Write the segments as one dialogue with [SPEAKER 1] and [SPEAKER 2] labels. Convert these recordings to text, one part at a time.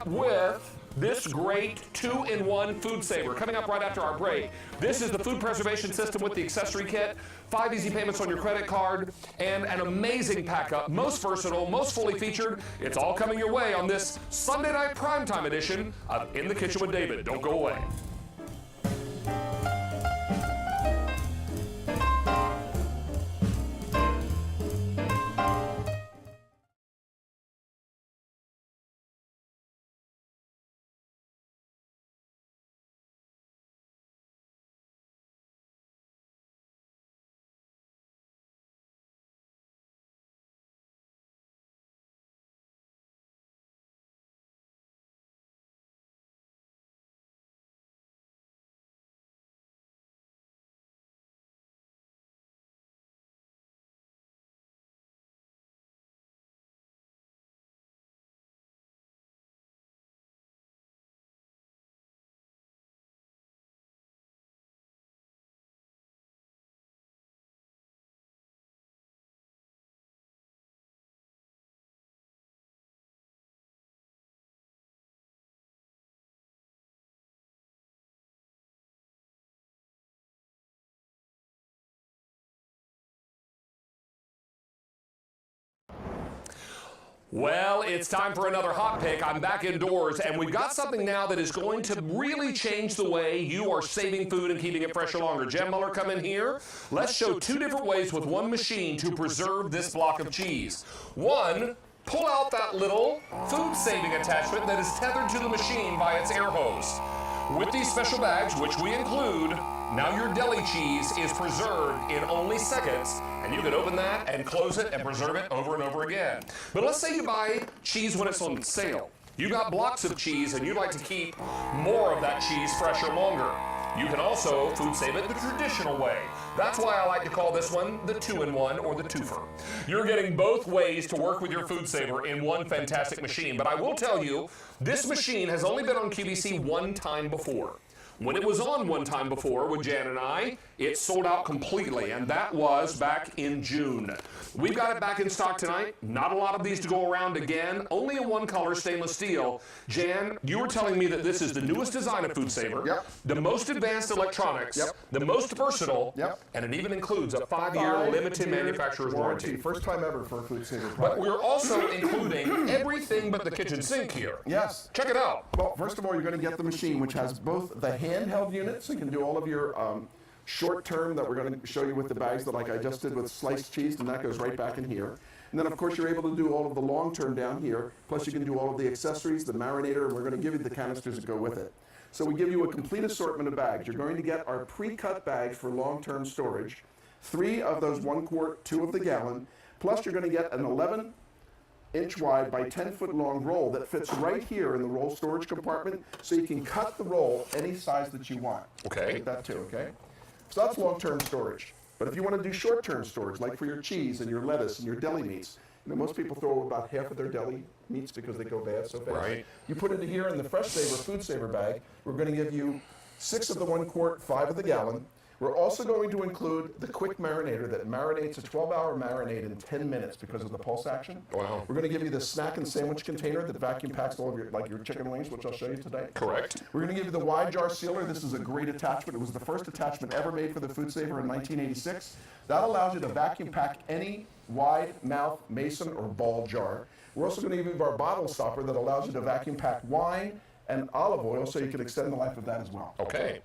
[SPEAKER 1] with this great 2-in-1 food saver coming up right after our break. This is the food preservation system with the accessory kit, 5 easy payments on your credit card, and an amazing pack-up, most versatile, most fully featured. It's all coming your way on this Sunday night primetime edition of In the Kitchen with David. Don't go away. Well, it's time for another hot pick. I'm back indoors, and we've got something now that is going to really change the way you are saving food and keeping it fresher longer. Jen Muller, come in here. Let's show 2 different ways with one machine to preserve this block of cheese. One, pull out that little food-saving attachment that is tethered to the machine by its air hose. With these special bags, which we include, now your deli cheese is preserved in only seconds, and you can open that and close it and preserve it over and over again. But let's say you buy cheese when it's on sale. You got blocks of cheese and you'd like to keep more of that cheese fresher longer. You can also food save it the traditional way. That's why I like to call this one the 2-in-1 or the twofer. You're getting both ways to work with your food saver in one fantastic machine. But I will tell you, this machine has only been on QVC one time before. When it was on one time before with Jan and I, it sold out completely, and that was back in June. We've got it back in stock tonight. Not a lot of these to go around again, only in one color, stainless steel. Jan, you were telling me that this is the newest design of Food Saver, the most advanced electronics, the most versatile, and it even includes a 5-year limited manufacturer's warranty.
[SPEAKER 2] First time ever for a Food Saver product.
[SPEAKER 1] But we're also including everything but the kitchen sink here.
[SPEAKER 2] Yes.
[SPEAKER 1] Check it out.
[SPEAKER 2] Well, first of all, you're going to get the machine, which has both the handheld unit, so you can do all of your short term that we're going to show you with the bags that like I just did with sliced cheese, and that goes right back in here. And then of course you're able to do all of the long term down here, plus you can do all of the accessories, the marinator, and we're going to give you the canisters that go with it. So we give you a complete assortment of bags. You're going to get our pre-cut bags for long term storage, 3 of those 1 quart, 2 of the gallon, plus you're going to get an 11-inch wide by 10-foot long roll that fits right here in the roll storage compartment, so you can cut the roll any size that you want.
[SPEAKER 1] Okay.
[SPEAKER 2] Like that too, okay? So that's long-term storage. But if you want to do short-term storage, like for your cheese and your lettuce and your deli meats, you know, most people throw about half of their deli meats because they go bad so fast.
[SPEAKER 1] Right.
[SPEAKER 2] You put it here in the Fresh Saver Food Saver bag. We're going to give you 6 of the 1 quart, 5 of the gallon. We're also going to include the quick marinator that marinates a 12-hour marinade in 10 minutes because of the pulse action.
[SPEAKER 1] Wow.
[SPEAKER 2] We're going to give you the snack and sandwich container that vacuum packs all of your, like your chicken wings, which I'll show you today.
[SPEAKER 1] Correct.
[SPEAKER 2] We're going to give you the wide jar sealer. This is a great attachment. It was the first attachment ever made for the Food Saver in 1986. That allows you to vacuum pack any wide mouth mason or ball jar. We're also going to give you our bottle stopper that allows you to vacuum pack wine and olive oil, so you can extend the life of that as well.
[SPEAKER 1] Okay.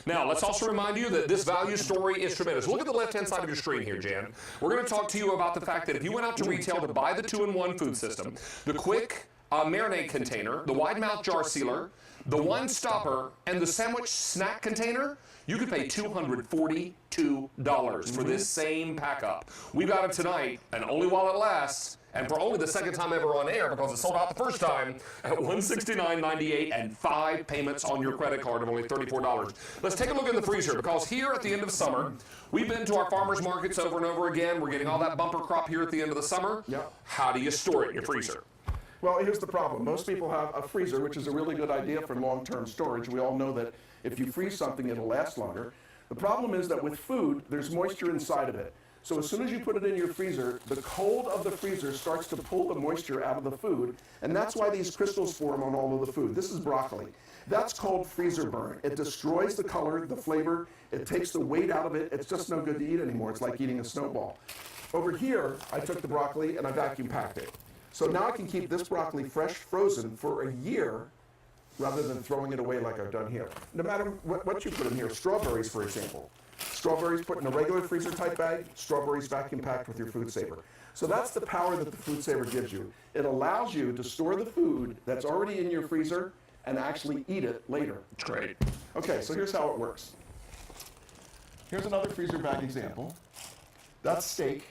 [SPEAKER 1] Now, let's also remind you that this value story is tremendous. Look at the left-hand side of your screen here, Jan. We're going to talk to you about the fact that if you went out to retail to buy the 2-in-1 food system, the quick marinade container, the wide mouth jar sealer, the wine stopper, and the sandwich snack container, you could pay $242 for this same pack-up. We've got it tonight, and only while it lasts, and for only the second time ever on air, because it sold out the first time, at $169.98 and 5 payments on your credit card of only $34. Let's take a look in the freezer, because here at the end of summer, we've been to our farmers markets over and over again. We're getting all that bumper crop here at the end of the summer.
[SPEAKER 2] Yep.
[SPEAKER 1] How do you store it in your freezer?
[SPEAKER 2] Well, here's the problem. Most people have a freezer, which is a really good idea for long-term storage. We all know that if you freeze something, it'll last longer. The problem is that with food, there's moisture inside of it. So as soon as you put it in your freezer, the cold of the freezer starts to pull the moisture out of the food, and that's why these crystals form on all of the food. This is broccoli. That's called freezer burn. It destroys the color, the flavor, it takes the weight out of it. It's just no good to eat anymore. It's like eating a snowball. Over here, I took the broccoli and I vacuum packed it. So now I can keep this broccoli fresh, frozen for a year, rather than throwing it away like I've done here. No matter what you put in here, strawberries, for example. Strawberries put in a regular freezer type bag, strawberries vacuum packed with your Foodsaver. So that's the power that the Foodsaver gives you. It allows you to store the food that's already in your freezer and actually eat it later.
[SPEAKER 1] It's great.
[SPEAKER 2] Okay, so here's how it works. Here's another freezer bag example. That's steak.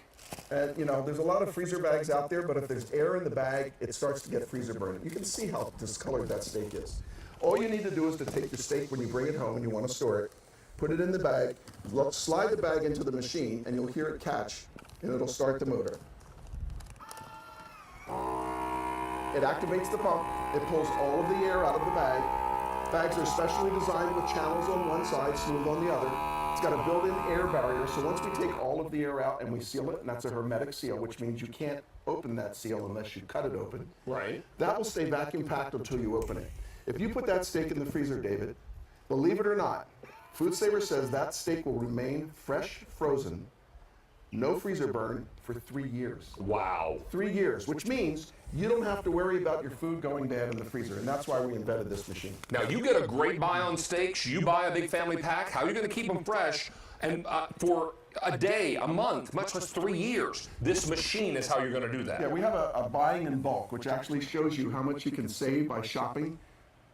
[SPEAKER 2] And you know, there's a lot of freezer bags out there, but if there's air in the bag, it starts to get freezer burn. You can see how discolored that steak is. All you need to do is to take your steak when you bring it home and you want to store it, put it in the bag, slide the bag into the machine, and you'll hear it catch, and it'll start the motor. It activates the pump, it pulls all of the air out of the bag. Bags are specially designed with channels on one side, smooth on the other. It's got a built-in air barrier, so once we take all of the air out and we seal it, and that's a hermetic seal, which means you can't open that seal unless you cut it open.
[SPEAKER 1] Right.
[SPEAKER 2] That will stay vacuum packed until you open it. If you put that steak in the freezer, David, believe it or not, Foodsaver says that steak will remain fresh, frozen, no freezer burn for 3 years.
[SPEAKER 1] Wow.
[SPEAKER 2] 3 years, which means you don't have to worry about your food going bad in the freezer, and that's why we invented this machine.
[SPEAKER 1] Now, you get a great buy on steaks, you buy a big family pack, how are you going to keep them fresh and for a day, a month, much less 3 years? This machine is how you're going to do that.
[SPEAKER 2] Yeah, we have a buying in bulk, which actually shows you how much you can save by shopping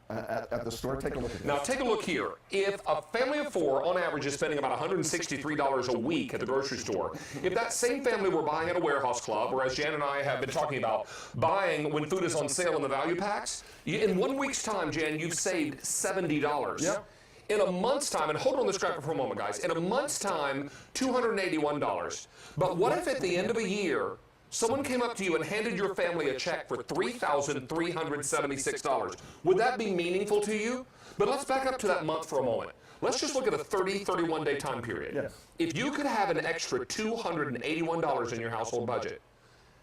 [SPEAKER 2] at the store. Take a look at this.
[SPEAKER 1] Now, take a look here. If a family of four, on average, is spending about $163 a week at the grocery store, if that same family were buying at a warehouse club, or as Jan and I have been talking about, buying when food is on sale in the value packs, in 1 week's time, Jan, you've saved $70.
[SPEAKER 2] Yeah.
[SPEAKER 1] In a month's time, and hold on this graphic for a moment, guys. In a month's time, $281. But what if at the end of a year, someone came up to you and handed your family a check for $3,376. Would that be meaningful to you? But let's back up to that month for a moment. Let's just look at a 31-day time period.
[SPEAKER 2] Yes.
[SPEAKER 1] If you could have an extra $281 in your household budget,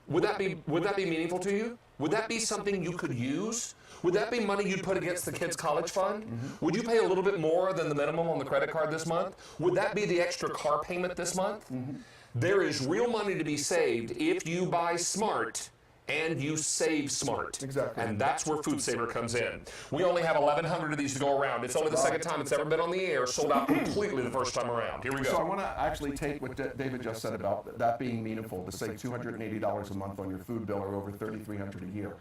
[SPEAKER 1] would that be meaningful to you? Would that be something you could use? Would that be money you'd put against the kids' college fund? Mm-hmm. Would you pay a little bit more than the minimum on the credit card this month? Would that be the extra car payment this month? Mm-hmm. There is real money to be saved if you buy smart and you save smart.
[SPEAKER 2] Exactly.
[SPEAKER 1] And that's where Foodsaver comes in. We only have 1,100 of these to go around. It's only the second time it's ever been on the air, sold out completely the first time around. Here we go.
[SPEAKER 2] So I want to actually take what David just said about that being meaningful, to save $280 a month on your food bill, or over $3,300 a year.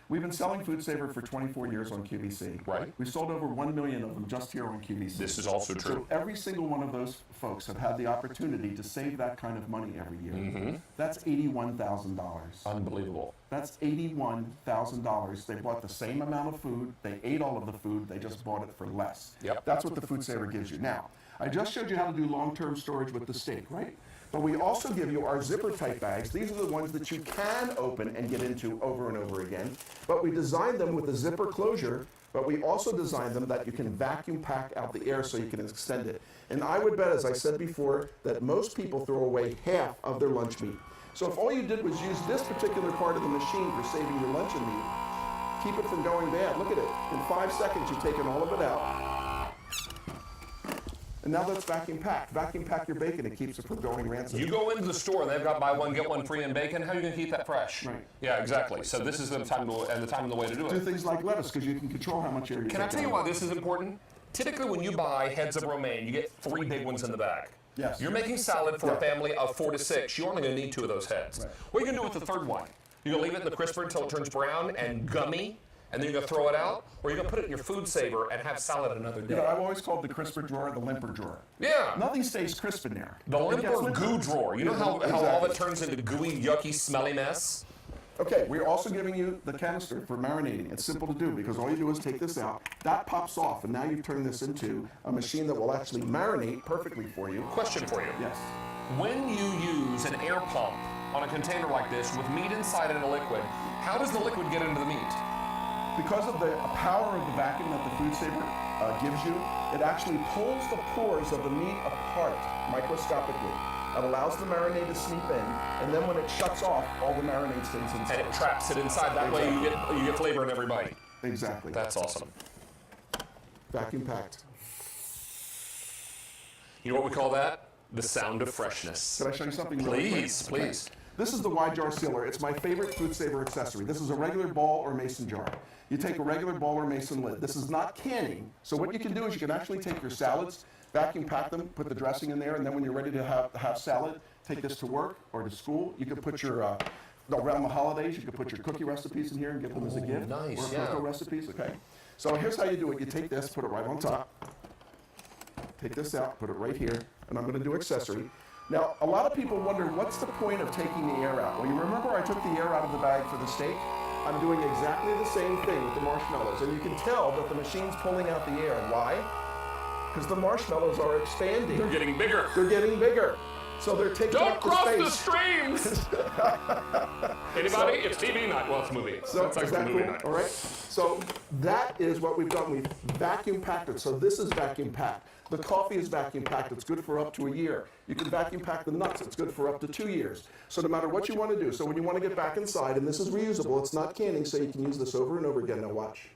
[SPEAKER 2] We've been selling Foodsaver for 24 years on QVC.
[SPEAKER 1] Right.
[SPEAKER 2] We sold over 1 million of them just here on QVC.
[SPEAKER 1] This is also true.
[SPEAKER 2] So every single one of those folks have had the opportunity to save that kind of money every year. Mm-hmm. That's $81,000.
[SPEAKER 1] Unbelievable.
[SPEAKER 2] That's $81,000. They bought the same amount of food. They ate all of the food. They just bought it for less.
[SPEAKER 1] Yep.
[SPEAKER 2] That's what the Foodsaver gives you. Now, I just showed you how to do long-term storage with the steak, right? But we also give you our zipper type bags. These are the ones that you can open and get into over and over again. But we designed them with a zipper closure, but we also designed them that you can vacuum pack out the air so you can extend it. And I would bet, as I said before, that most people throw away half of their lunch meat. So if all you did was use this particular part of the machine for saving your luncheon meat, keep it from going bad. Look at it. In 5 seconds, you've taken all of it out. And now that's vacuum packed. Vacuum pack your bacon, it keeps it from going rancid.
[SPEAKER 1] You go into the store and they've got buy one, get one free in bacon. How are you going to keep that fresh?
[SPEAKER 2] Right.
[SPEAKER 1] Yeah, exactly. So this is the time and the way to do
[SPEAKER 2] Do
[SPEAKER 1] it.
[SPEAKER 2] things like lettuce, because you can control how much air you
[SPEAKER 1] Can I tell you why this is important? Typically when you buy heads of romaine, you get 3 big ones in the bag.
[SPEAKER 2] Yes.
[SPEAKER 1] You're making salad for a family of 4 to 6. You're only going to need 2 of those heads.
[SPEAKER 2] Right.
[SPEAKER 1] What are you going to do with the third one? You're going to leave it in the crisper until it turns brown and gummy, and then you're going to throw it out? Or you're going to put it in your Foodsaver and have salad another day?
[SPEAKER 2] You know, I've always called the crisper drawer the limper drawer.
[SPEAKER 1] Yeah.
[SPEAKER 2] Nothing stays crisp in there.
[SPEAKER 1] The
[SPEAKER 2] It gets
[SPEAKER 1] limper goo drawer. You know how all of it turns into gooey, yucky, smelly mess?
[SPEAKER 2] Okay, we're also giving you the canister for marinating. It's simple to do because all you do is take this out, that pops off, and now you've turned this into a machine that will actually marinate perfectly for you.
[SPEAKER 1] Question for you.
[SPEAKER 2] Yes.
[SPEAKER 1] When you use an air pump on a container like this with meat inside and a liquid, how does the liquid get into the meat?
[SPEAKER 2] Because of the power of the vacuum that the Foodsaver gives you, it actually pulls the pores of the meat apart microscopically. It allows the marinade to seep in, and then when it shuts off, all the marinade stays inside.
[SPEAKER 1] And it traps it inside. That way you get flavor in every bite.
[SPEAKER 2] Exactly.
[SPEAKER 1] That's awesome.
[SPEAKER 2] Vacuum packed.
[SPEAKER 1] You know what we call that? The sound of freshness.
[SPEAKER 2] Can I show you something really quick?
[SPEAKER 1] Please, please.
[SPEAKER 2] Okay. This is the wide jar sealer. It's my favorite Foodsaver accessory. This is a regular ball or mason jar. You take a regular ball or mason lid. This is not canning. So what you can do is you can actually take your salads, vacuum pack them, put the dressing in there, and then when you're ready to have salad, take this to work or to school. You can put your, around the holidays, you can put your cookie recipes in here and give them as a gift.
[SPEAKER 1] Nice,
[SPEAKER 2] or cocoa recipes, okay? So here's how you do it. You take this, put it right on top. Take this out, put it right here, and I'm going to do accessory. Now, a lot of people wonder, what's the point of taking the air out? Well, you remember I took the air out of the bag for the steak? I'm doing exactly the same thing with the marshmallows, and you can tell that the machine's pulling out the air. Why? Because the marshmallows are expanding.
[SPEAKER 1] They're getting bigger.
[SPEAKER 2] They're getting bigger. So they're taking
[SPEAKER 1] Don't
[SPEAKER 2] up the
[SPEAKER 1] cross
[SPEAKER 2] space.
[SPEAKER 1] the streams! Anybody? It's TV night. Well, it's a movie.
[SPEAKER 2] So
[SPEAKER 1] it's
[SPEAKER 2] is
[SPEAKER 1] actually
[SPEAKER 2] that
[SPEAKER 1] movie
[SPEAKER 2] cool?
[SPEAKER 1] night.
[SPEAKER 2] All right. So that is what we've done. We've vacuum packed it. So this is vacuum packed. The coffee is vacuum packed. It's good for up to a year. You can vacuum pack the nuts. It's good for up to 2 years. So no matter what you want to do. So when you want to get back inside, and this is reusable, it's not canning, so you can use this over and over again. Now watch.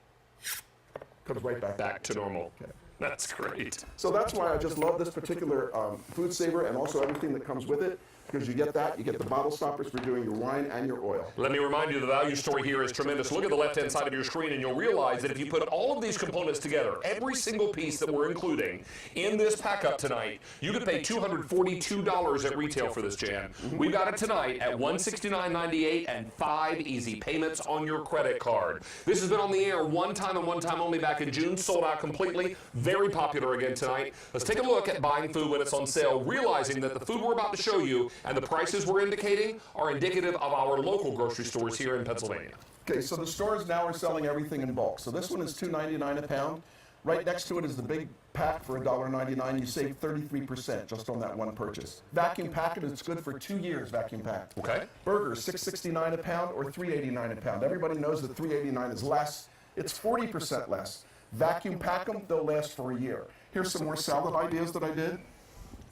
[SPEAKER 2] Comes right back.
[SPEAKER 1] Back to normal.
[SPEAKER 2] Okay.
[SPEAKER 1] That's great.
[SPEAKER 2] So that's why I just love this particular Foodsaver and also everything that comes with it. Because you get that, you get the bottle stoppers for doing your wine and your oil.
[SPEAKER 1] Let me remind you, the value story here is tremendous. Look at the left-hand side of your screen, and you'll realize that if you put all of these components together, every single piece that we're including in this pack-up tonight, you could pay $242 at retail for this, Jan. We've got it tonight at $169.98 and 5 easy payments on your credit card. This has been on the air one time and one time only back in June, sold out completely, very popular again tonight. Let's take a look at buying food when it's on sale, realizing that the food we're about to show you and the prices we're indicating are indicative of our local grocery stores here in Pennsylvania.
[SPEAKER 2] Okay, so the stores now are selling everything in bulk. So this one is $2.99 a pound. Right next to it is the big pack for $1.99. You save 33% just on that one purchase. Vacuum packed, it's good for 2 years, vacuum packed.
[SPEAKER 1] Okay.
[SPEAKER 2] Burgers, $6.69 a pound or $3.89 a pound. Everybody knows that $3.89 is less. It's 40% less. Vacuum pack them, they'll last for a year. Here's some more salad ideas that I did.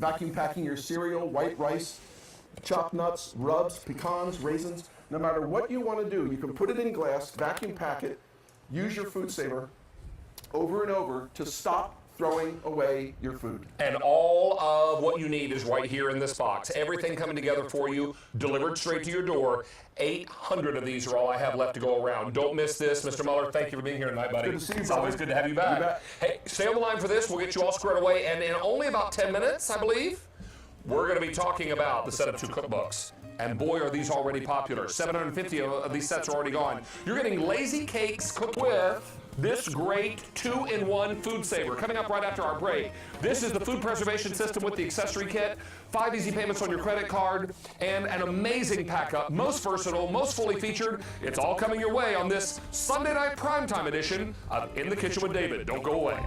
[SPEAKER 2] Vacuum packing your cereal, white rice, chopped nuts, rubs, pecans, raisins. No matter what you want to do, you can put it in glass, vacuum pack it, use your Foodsaver over and over to stop throwing away your food.
[SPEAKER 1] And all of what you need is right here in this box. Everything coming together for you, delivered straight to your door. 800 of these are all I have left to go around. Don't miss this. Mr. Muller, thank you for being here tonight, buddy.
[SPEAKER 2] Good to see you,
[SPEAKER 1] It's
[SPEAKER 2] brother.
[SPEAKER 1] always good to have you back.
[SPEAKER 2] You bet.
[SPEAKER 1] Hey, stay on the line for this. We'll get you all squared away. And in only about 10 minutes, I believe, we're going to be talking about the set of 2 cookbooks. And boy, are these already popular. 750 of these sets are already gone. You're getting Lazy Cakes cooked with this great 2-in-1 Foodsaver. Coming up right after our break, this is the food preservation system with the accessory kit, 5 easy payments on your credit card, and an amazing pack-up, most versatile, most fully featured. It's all coming your way on this Sunday night primetime edition of In the Kitchen with David. Don't go away.